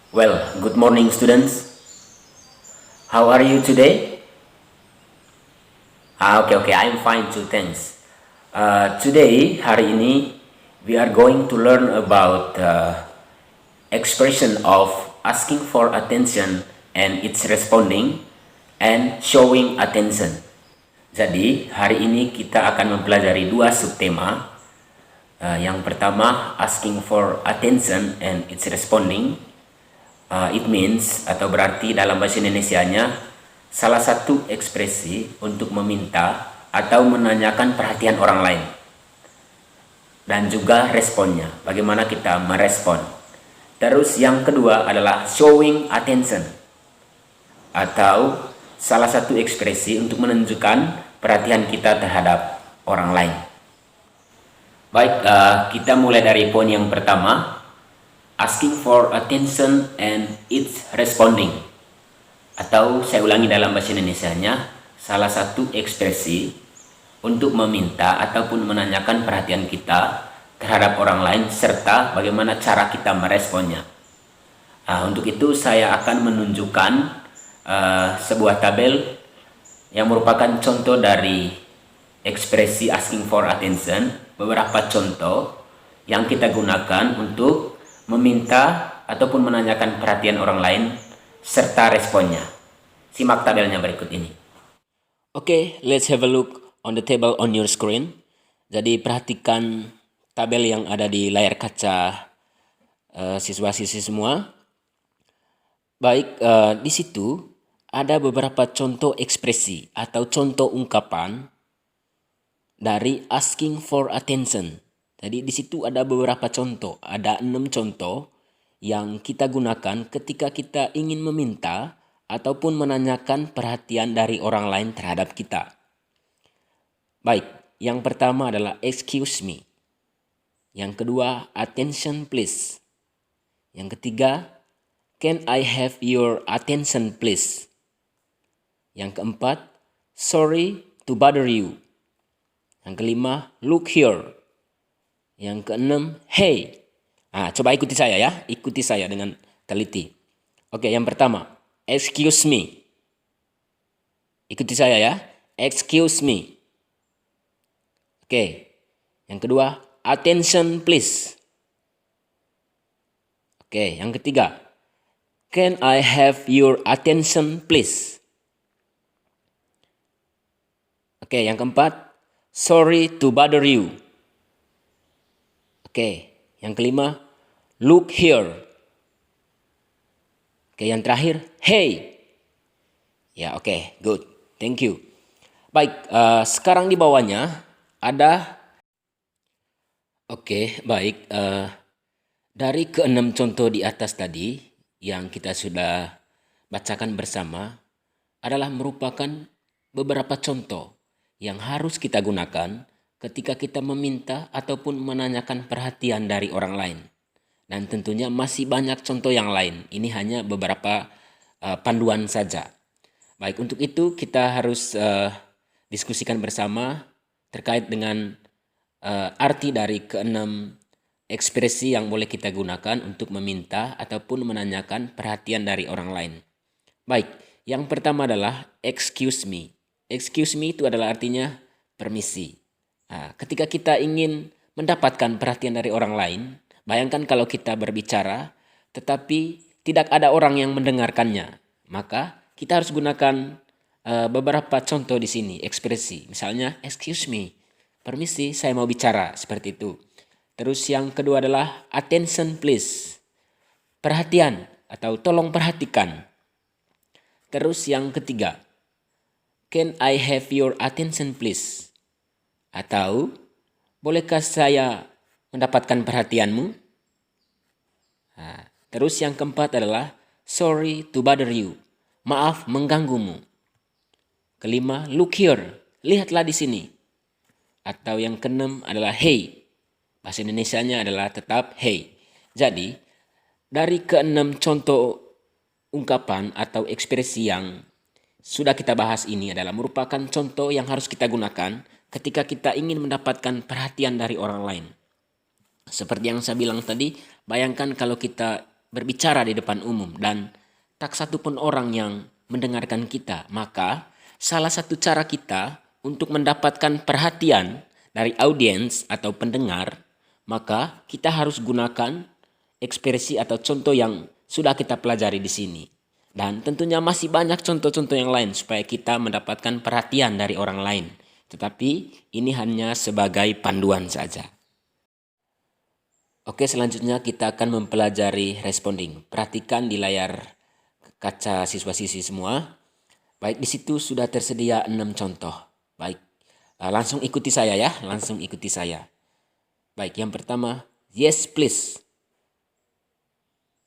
Well, good morning students. How are you today? Okay, I'm fine too, thanks. Today, hari ini, we are going to learn about expression of asking for attention and its responding and showing attention. Jadi, hari ini kita akan mempelajari dua subtema. Yang pertama, asking for attention and its responding. It means atau berarti dalam bahasa Indonesianya salah satu ekspresi untuk meminta atau menanyakan perhatian orang lain, dan juga responnya, bagaimana kita merespon. Terus yang kedua adalah showing attention, atau salah satu ekspresi untuk menunjukkan perhatian kita terhadap orang lain. Baik, kita mulai dari poin yang pertama, asking for attention and its responding, atau saya ulangi dalam bahasa Indonesianya, salah satu ekspresi untuk meminta ataupun menanyakan perhatian kita terhadap orang lain serta bagaimana cara kita meresponnya. Untuk itu saya akan menunjukkan sebuah tabel yang merupakan contoh dari ekspresi asking for attention, beberapa contoh yang kita gunakan untuk meminta ataupun menanyakan perhatian orang lain serta responnya. Simak tabelnya berikut ini. Okay, let's have a look on the table on your screen. Jadi perhatikan tabel yang ada di layar kaca siswa-siswi semua. Baik, di situ ada beberapa contoh ekspresi atau contoh ungkapan dari asking for attention. Jadi di situ ada beberapa contoh, ada 6 contoh yang kita gunakan ketika kita ingin meminta ataupun menanyakan perhatian dari orang lain terhadap kita. Baik, yang pertama adalah excuse me. Yang kedua, attention please. Yang ketiga, can I have your attention please. Yang keempat, sorry to bother you. Yang kelima, look here. Yang keenam, hey. Coba ikuti saya ya. Ikuti saya dengan teliti. Oke, yang pertama, excuse me. Ikuti saya ya. Excuse me. Oke. Yang kedua, attention please. Oke, yang ketiga, can I have your attention please. Oke, yang keempat, sorry to bother you. Oke, yang kelima, look here. Oke, yang terakhir, hey. Ya, oke, good. Thank you. Baik, sekarang di bawahnya ada. Oke, baik. Dari keenam contoh di atas tadi yang kita sudah bacakan bersama adalah merupakan beberapa contoh yang harus kita gunakan ketika kita meminta ataupun menanyakan perhatian dari orang lain. Dan tentunya masih banyak contoh yang lain. Ini hanya beberapa panduan saja. Baik, untuk itu kita harus diskusikan bersama terkait dengan arti dari keenam ekspresi yang boleh kita gunakan untuk meminta ataupun menanyakan perhatian dari orang lain. Baik, yang pertama adalah excuse me. Excuse me itu adalah artinya permisi. Ketika kita ingin mendapatkan perhatian dari orang lain, bayangkan kalau kita berbicara tetapi tidak ada orang yang mendengarkannya, maka kita harus gunakan beberapa contoh di sini, ekspresi. Misalnya, excuse me, permisi, saya mau bicara, seperti itu. Terus yang kedua adalah attention please, perhatian atau tolong perhatikan. Terus yang ketiga, can I have your attention please? Atau, bolehkah saya mendapatkan perhatianmu? Terus yang keempat adalah sorry to bother you. Maaf mengganggumu. Kelima, look here. Lihatlah di sini. Atau yang keenam adalah hey. Bahasa Indonesianya adalah tetap hey. Jadi, dari keenam contoh ungkapan atau ekspresi yang sudah kita bahas ini adalah merupakan contoh yang harus kita gunakan ketika kita ingin mendapatkan perhatian dari orang lain. Seperti yang saya bilang tadi, bayangkan kalau kita berbicara di depan umum dan tak satu pun orang yang mendengarkan kita, maka salah satu cara kita untuk mendapatkan perhatian dari audiens atau pendengar, maka kita harus gunakan ekspresi atau contoh yang sudah kita pelajari di sini. Dan tentunya masih banyak contoh-contoh yang lain supaya kita mendapatkan perhatian dari orang lain. Tetapi ini hanya sebagai panduan saja. Oke, selanjutnya kita akan mempelajari responding. Perhatikan di layar kaca siswa-siswi semua. Baik, di situ sudah tersedia 6 contoh. Baik, langsung ikuti saya ya, langsung ikuti saya. Baik, yang pertama, yes please.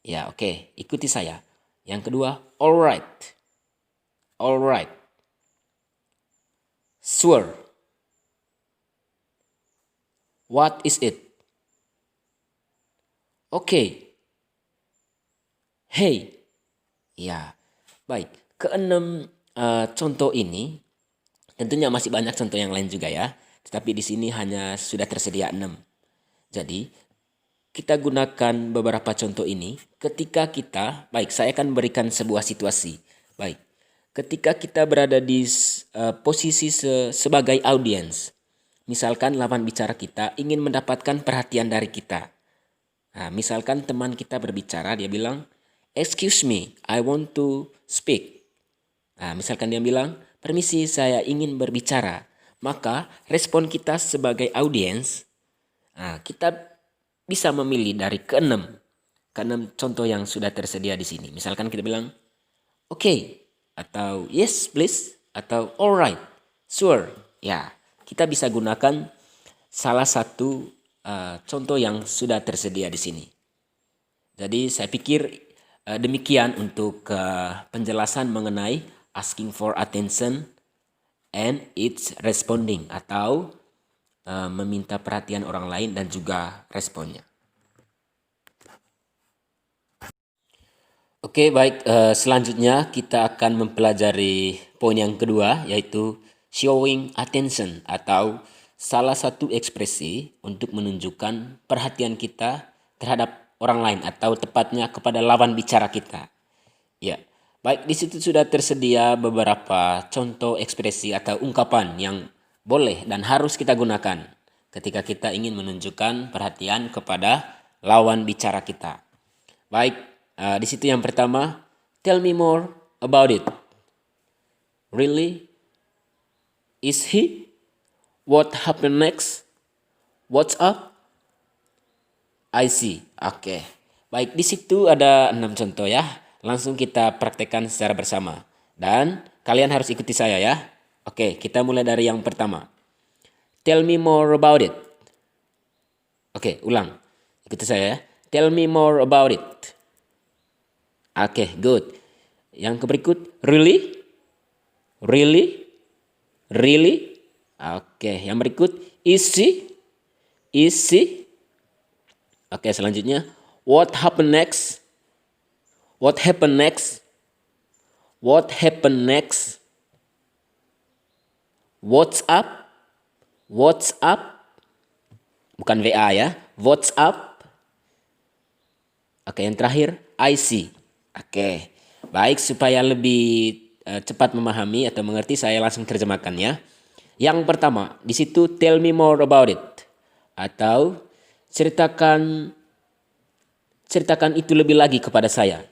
Ya, oke, ikuti saya. Yang kedua, alright. Alright. Sure. What is it? Oke. Hey. Ya, baik. Keenam contoh ini, tentunya masih banyak contoh yang lain juga ya. Tetapi di sini hanya sudah tersedia 6. Jadi, kita gunakan beberapa contoh ini ketika kita, baik saya akan berikan sebuah situasi. Baik, ketika kita berada di posisi sebagai audiens. Misalkan lawan bicara kita ingin mendapatkan perhatian dari kita. Nah, misalkan teman kita berbicara, dia bilang, "Excuse me, I want to speak." Nah, misalkan dia bilang, "Permisi, saya ingin berbicara." Maka respon kita sebagai audiens, kita bisa memilih dari keenam contoh yang sudah tersedia di sini. Misalkan kita bilang, "Okay," atau "Yes, please," atau "Alright," "Sure." Ya, kita bisa gunakan salah satu contoh yang sudah tersedia di sini. Jadi saya pikir demikian untuk penjelasan mengenai asking for attention and its responding atau meminta perhatian orang lain dan juga responnya. Oke, baik. Selanjutnya kita akan mempelajari poin yang kedua, yaitu showing attention atau salah satu ekspresi untuk menunjukkan perhatian kita terhadap orang lain atau tepatnya kepada lawan bicara kita. Ya, baik, di situ sudah tersedia beberapa contoh ekspresi atau ungkapan yang boleh dan harus kita gunakan ketika kita ingin menunjukkan perhatian kepada lawan bicara kita. Baik, di situ yang pertama, tell me more about it. Really? Is he? What happened next? What's up? I see. Oke. Baik, di situ ada 6 contoh ya. Langsung kita praktekkan secara bersama. Dan kalian harus ikuti saya ya. Oke, kita mulai dari yang pertama. Tell me more about it. Oke, ulang. Ikuti saya ya. Tell me more about it. Oke, good. Yang berikut, really? Really? Really? Oke, yang berikut, is she? Is she? Oke, selanjutnya, what happened next? What happened next? What happened next? What's up? What's up? Bukan WA ya. What's up? Oke, yang terakhir, I see. Oke, baik, supaya lebih cepat memahami atau mengerti, saya langsung terjemahkan ya. Yang pertama, di situ tell me more about it atau ceritakan itu lebih lagi kepada saya.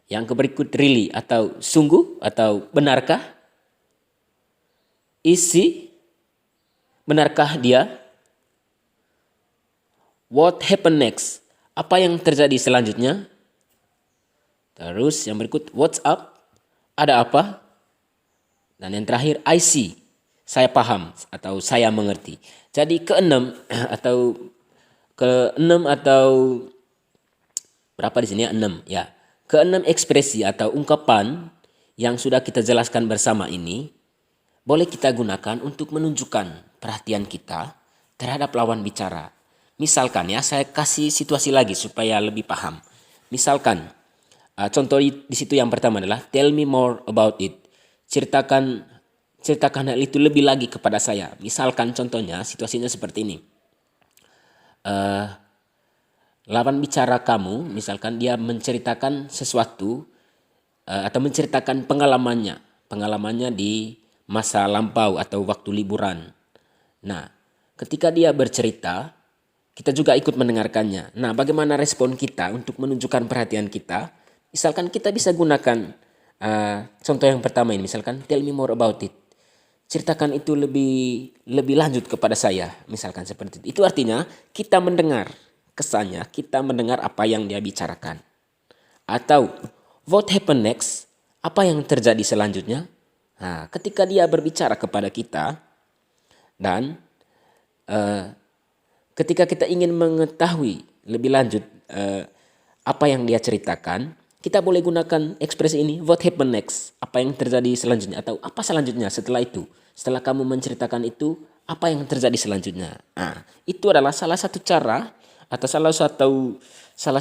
Yang berikut really atau sungguh atau benarkah? Is she? Benarkah dia? What happened next? Apa yang terjadi selanjutnya? Terus yang berikut what's up? Ada apa? Dan yang terakhir I see. Saya paham atau saya mengerti. Jadi keenam atau berapa di sini ya? 6 ya. Keenam ekspresi atau ungkapan yang sudah kita jelaskan bersama ini boleh kita gunakan untuk menunjukkan perhatian kita terhadap lawan bicara. Misalkan ya, saya kasih situasi lagi supaya lebih paham. Misalkan contoh di situ yang pertama adalah tell me more about it. Ceritakan hal itu lebih lagi kepada saya. Misalkan contohnya situasinya seperti ini. lawan bicara kamu, misalkan dia menceritakan sesuatu atau menceritakan pengalamannya di masa lampau atau waktu liburan. Nah, ketika dia bercerita, kita juga ikut mendengarkannya. Nah, bagaimana respon kita untuk menunjukkan perhatian kita? Misalkan kita bisa gunakan contoh yang pertama ini, misalkan tell me more about it. Ceritakan itu lebih lanjut kepada saya, misalkan seperti itu. Itu artinya kita mendengar, kesannya kita mendengar apa yang dia bicarakan. Atau what happen next? Apa yang terjadi selanjutnya? Nah, ketika dia berbicara kepada kita dan ketika kita ingin mengetahui lebih lanjut apa yang dia ceritakan, kita boleh gunakan ekspresi ini, what happen next? Apa yang terjadi selanjutnya atau apa selanjutnya setelah itu? Setelah kamu menceritakan itu, apa yang terjadi selanjutnya? Nah, itu adalah salah satu cara atau salah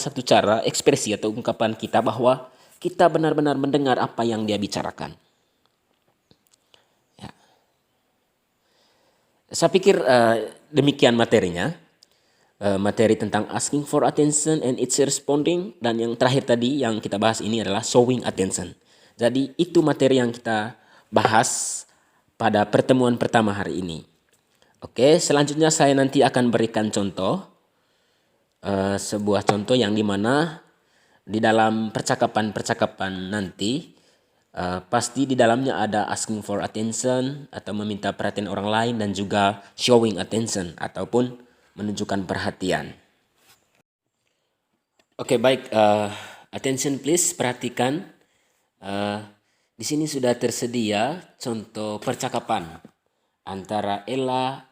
satu cara ekspresi atau ungkapan kita bahwa kita benar-benar mendengar apa yang dia bicarakan. Ya. Saya pikir demikian materinya. Materi tentang asking for attention and its responding, dan yang terakhir tadi yang kita bahas ini adalah showing attention. Jadi itu materi yang kita bahas pada pertemuan pertama hari ini. Oke, selanjutnya saya nanti akan berikan contoh, sebuah contoh yang dimana di dalam percakapan nanti pasti di dalamnya ada asking for attention atau meminta perhatian orang lain, dan juga showing attention ataupun menunjukkan perhatian. Oke, baik. Attention please, perhatikan. Di sini sudah tersedia contoh percakapan antara Ella,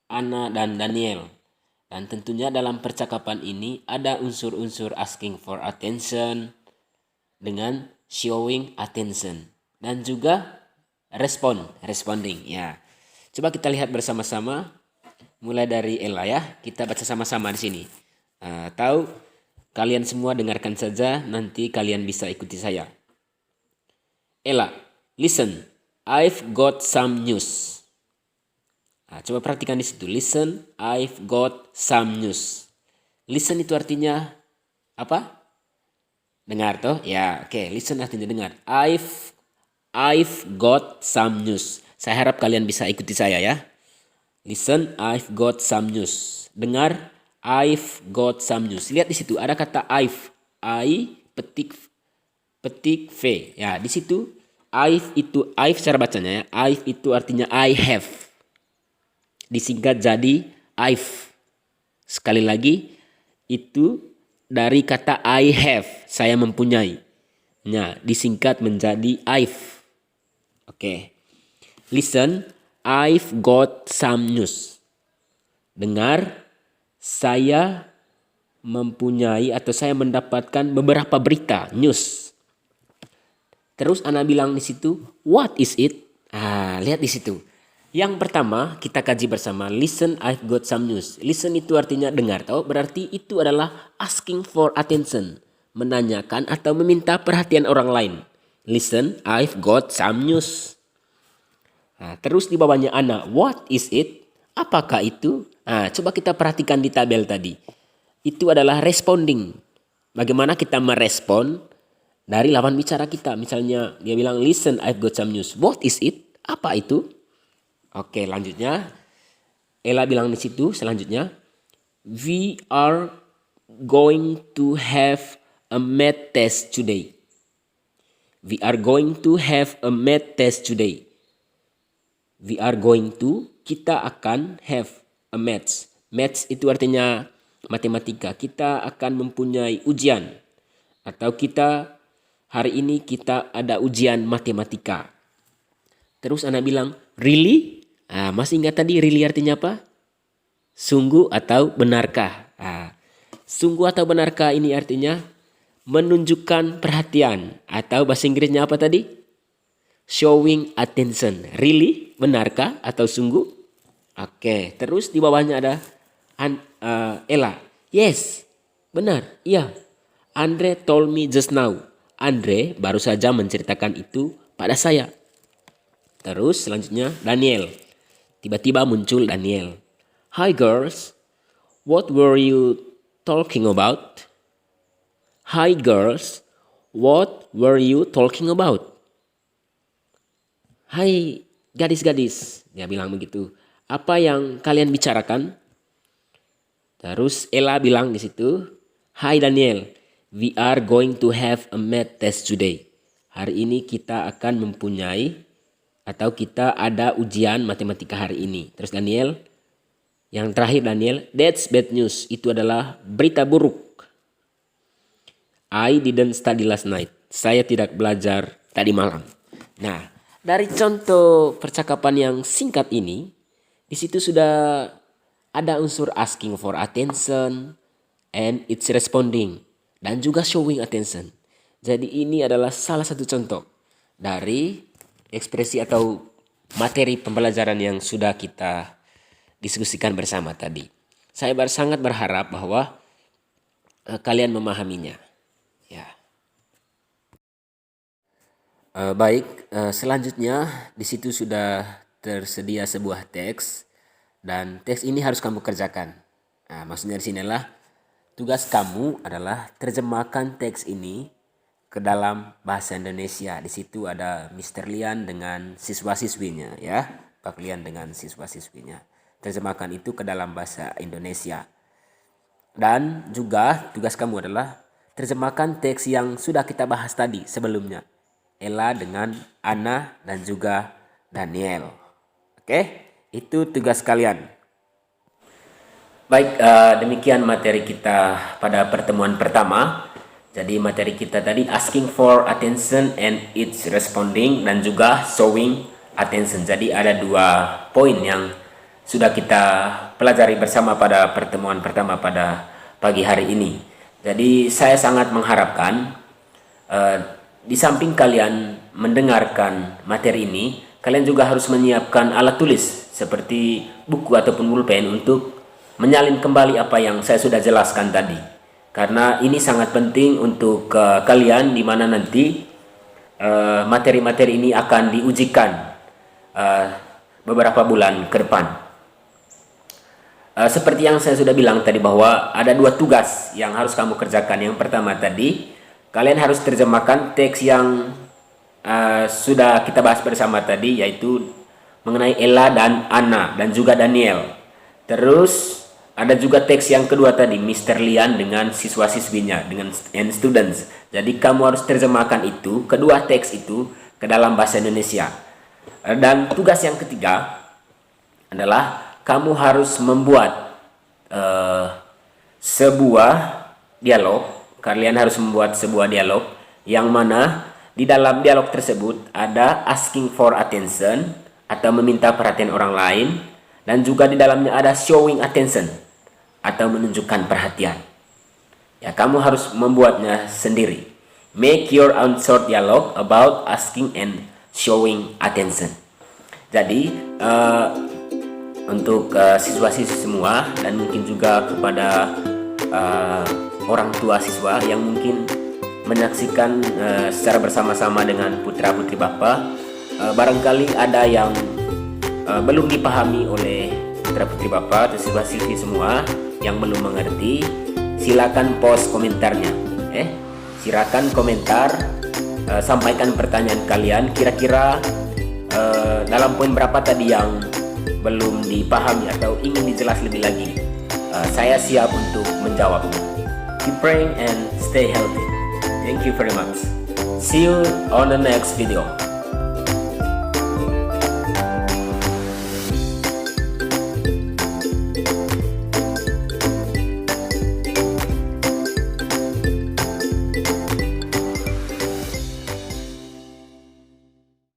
Anna, dan Daniel. Dan tentunya dalam percakapan ini ada unsur-unsur asking for attention dengan showing attention dan juga responding. Ya, coba kita lihat bersama-sama. Mulai dari Ella ya, kita baca sama-sama di sini. Tahu kalian semua dengarkan saja, nanti kalian bisa ikuti saya. Ella, listen, I've got some news. Coba perhatikan di situ. Listen, I've got some news. Listen itu artinya apa? Dengar toh? Ya, oke. Listen artinya dengar. I've got some news. Saya harap kalian bisa ikuti saya ya. Listen, I've got some news. Dengar, I've got some news. Lihat di situ ada kata I've. I petik V. Ya, di situ I've cara bacanya ya. I've itu artinya I have. Disingkat jadi I've. Sekali lagi, itu dari kata I have, saya mempunyai. Nah, disingkat menjadi I've. Oke. Listen, I've got some news. Dengar, saya mempunyai atau saya mendapatkan beberapa berita, news. Terus Ana bilang di situ, what is it? Lihat di situ. Yang pertama kita kaji bersama, listen, I've got some news. Listen itu artinya dengar, tahu? Berarti itu adalah asking for attention, menanyakan atau meminta perhatian orang lain. Listen, I've got some news. Terus di bawahnya Ana, what is it? Apakah itu? Coba kita perhatikan di tabel tadi. Itu adalah responding. Bagaimana kita merespon dari lawan bicara kita. Misalnya dia bilang, listen, I've got some news. What is it? Apa itu? Oke, lanjutnya Ella bilang di situ selanjutnya, we are going to have a math test today. We are going to have a math test today. We are going to, kita akan have a maths. Maths itu artinya matematika. Kita akan mempunyai ujian. Atau hari ini kita ada ujian matematika. Terus Ana bilang, really? Masih ingat tadi really artinya apa? Sungguh atau benarkah? Sungguh atau benarkah ini artinya menunjukkan perhatian. Atau bahasa Inggrisnya apa tadi? Showing attention. Really? Benarkah atau sungguh? Oke, terus di bawahnya ada Ella. Yes, benar, iya. Andre told me just now. Andre baru saja menceritakan itu pada saya. Terus selanjutnya Daniel. Tiba-tiba muncul Daniel. Hi girls, what were you talking about? Hi girls, what were you talking about? Hai gadis-gadis, dia bilang begitu. Apa yang kalian bicarakan? Terus Ella bilang di situ, Hai Daniel, we are going to have a math test today. Hari ini kita akan mempunyai atau kita ada ujian matematika hari ini. Terus Daniel, yang terakhir Daniel, that's bad news. Itu adalah berita buruk. I didn't study last night. Saya tidak belajar tadi malam. Nah, dari contoh percakapan yang singkat ini, di situ sudah ada unsur asking for attention and it's responding dan juga showing attention. Jadi ini adalah salah satu contoh dari ekspresi atau materi pembelajaran yang sudah kita diskusikan bersama tadi. Saya sangat berharap bahwa kalian memahaminya. Ya. Baik, selanjutnya di situ sudah tersedia sebuah teks dan teks ini harus kamu kerjakan. Nah, maksudnya di sini adalah tugas kamu adalah terjemahkan teks ini ke dalam bahasa Indonesia. Di situ ada Mr. Lian dengan siswa-siswinya ya, Pak Lian dengan siswa-siswinya. Terjemahkan itu ke dalam bahasa Indonesia. Dan juga tugas kamu adalah terjemahkan teks yang sudah kita bahas tadi sebelumnya. Ella dengan Anna dan juga Daniel. Oke, itu tugas kalian. Baik, demikian materi kita pada pertemuan pertama. Jadi materi kita tadi asking for attention and it's responding dan juga showing attention. Jadi ada 2 poin yang sudah kita pelajari bersama pada pertemuan pertama pada pagi hari ini. Jadi saya sangat mengharapkan di samping kalian mendengarkan materi ini, kalian juga harus menyiapkan alat tulis seperti buku ataupun pulpen untuk menyalin kembali apa yang saya sudah jelaskan tadi. Karena ini sangat penting untuk kalian di mana nanti materi-materi ini akan diujikan beberapa bulan ke depan. Seperti yang saya sudah bilang tadi bahwa ada 2 tugas yang harus kamu kerjakan. Yang pertama tadi, kalian harus terjemahkan teks yang sudah kita bahas bersama tadi, yaitu mengenai Ella dan Anna dan juga Daniel. Terus ada juga teks yang kedua tadi, Mr. Lian dengan siswa-siswinya, dengan and students. Jadi kamu harus terjemahkan itu, kedua teks itu ke dalam bahasa Indonesia. Dan tugas yang ketiga adalah kamu harus membuat sebuah dialog. Kalian harus membuat sebuah dialog yang mana di dalam dialog tersebut ada asking for attention atau meminta perhatian orang lain, dan juga di dalamnya ada showing attention atau menunjukkan perhatian. Ya, kamu harus membuatnya sendiri. Make your own short dialogue about asking and showing attention. Jadi untuk siswa-siswi semua dan mungkin juga kepada orang tua siswa yang mungkin menyaksikan secara bersama-sama dengan putra-putri Bapak, barangkali ada yang belum dipahami oleh putra-putri Bapak atau siswa-siswi semua yang belum mengerti, silakan post komentarnya. Silakan komentar, sampaikan pertanyaan kalian. Kira-kira dalam poin berapa tadi yang belum dipahami atau ingin dijelas lebih lagi. Saya siap untuk menjawabnya. Keep praying and stay healthy. Thank you very much. See you on the next video.